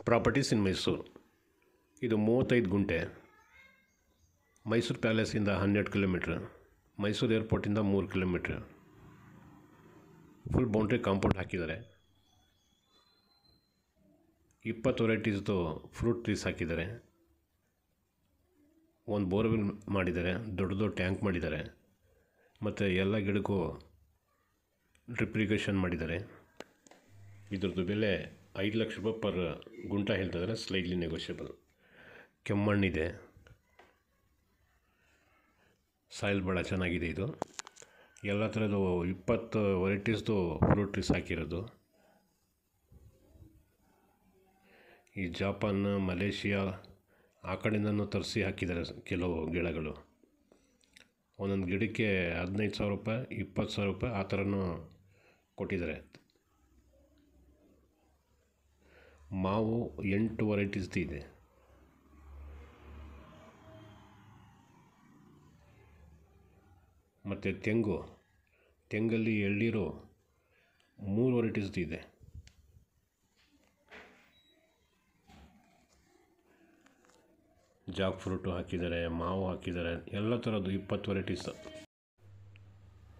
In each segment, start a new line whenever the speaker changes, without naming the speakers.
Properties ಇನ್ ಮೈಸೂರು. ಇದು 35 ಗುಂಟೆ. ಮೈಸೂರು ಪ್ಯಾಲೇಸಿಂದ 12 ಕಿಲೋಮೀಟ್ರ್, ಮೈಸೂರು ಏರ್ಪೋರ್ಟಿಂದ 3 ಕಿಲೋಮೀಟ್ರ್. ಫುಲ್ ಬೌಂಡ್ರಿ ಕಾಂಪೌಂಡ್ ಹಾಕಿದ್ದಾರೆ. 20 ವೆರೈಟೀಸ್ದು ಫ್ರೂಟ್ ಟ್ರೀಸ್ ಹಾಕಿದ್ದಾರೆ. ಒಂದು ಬೋರ್ವೆಲ್ ಮಾಡಿದ್ದಾರೆ, ದೊಡ್ಡದು ಟ್ಯಾಂಕ್ ಮಾಡಿದ್ದಾರೆ, ಮತ್ತು ಎಲ್ಲ ಗಿಡಕ್ಕೂ ಡ್ರಿಪ್ ಇರಿಗೇಷನ್ ಮಾಡಿದ್ದಾರೆ. ಇದ್ರದ್ದು ಬೆಲೆ 5 ಲಕ್ಷ ರೂಪಾಯಿ ಪರ್ ಗುಂಟ ಹೇಳ್ತಿದ್ದಾರೆ, ಸ್ಲೈಡ್ಲಿ ನೆಗೋಷಿಯಬಲ್. ಕೆಮ್ಮಣ್ಣಿದೆ, ಸಾಯಿಲ್ ಭಾಳ ಚೆನ್ನಾಗಿದೆ. ಇದು ಎಲ್ಲ ಥರದ್ದು 20 ವೆರೈಟೀಸ್ದು ಫ್ರೂಟ್ ಟ್ರೀಸ್ ಹಾಕಿರೋದು. ಈ ಜಪಾನ್, ಮಲೇಷಿಯಾ ಆ ಕಡೆಯಿಂದನೂ ತರಿಸಿ ಹಾಕಿದ್ದಾರೆ ಕೆಲವು ಗಿಡಗಳು. ಒಂದೊಂದು ಗಿಡಕ್ಕೆ 15,000 ರೂಪಾಯಿ, 20,000 ರೂಪಾಯಿ ಆ ಥರನೂ ಕೊಟ್ಟಿದ್ದಾರೆ. ಮಾವು 8 ವೆರೈಟೀಸ್ದು ಇದೆ. ಮತ್ತು ತೆಂಗಲ್ಲಿ ಎಳ್ನೀರು 3 ವೆರೈಟೀಸ್ದು ಇದೆ. ಜಾಕ್ ಫ್ರೂಟು ಹಾಕಿದ್ದಾರೆ, ಮಾವು ಹಾಕಿದ್ದಾರೆ, ಎಲ್ಲ ಥರದ್ದು 20 ವೆರೈಟೀಸ್.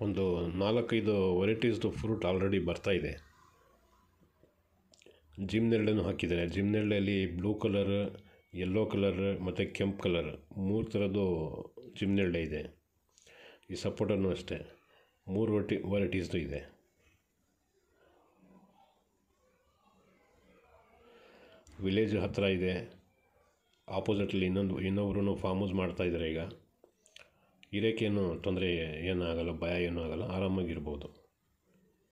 ಒಂದು 4-5 ವೆರೈಟೀಸ್ದು ಫ್ರೂಟ್ ಆಲ್ರೆಡಿ ಬರ್ತಾಯಿದೆ. ಜಿಮ್ನೆರಳೆನೂ ಹಾಕಿದ್ದಾರೆ. ಜಿಮ್ನೆರಳೆಯಲ್ಲಿ ಬ್ಲೂ ಕಲರ್, ಯೆಲ್ಲೋ ಕಲರ್ ಮತ್ತು ಕೆಂಪು ಕಲರ್ 3 ಥರದ್ದು ಜಿಮ್ನೆರಳೆ ಇದೆ. ಈ ಸಪೋಟನೂ ಅಷ್ಟೇ 3 ವೆರೈಟೀಸ್ದು ಇದೆ. ವಿಲೇಜ್ ಹತ್ತಿರ ಇದೆ. ಆಪೋಸಿಟಲ್ಲಿ ಇನ್ನೊಬ್ಬರು ಫಾರ್ಮ್ ಹೌಸ್ ಮಾಡ್ತಾಯಿದ್ದಾರೆ. ಈಗ ಇರೋಕ್ಕೇನು ತೊಂದರೆ ಏನೂ ಆಗಲ್ಲ, ಭಯ ಏನೂ ಆಗಲ್ಲ, ಆರಾಮಾಗಿರ್ಬೋದು.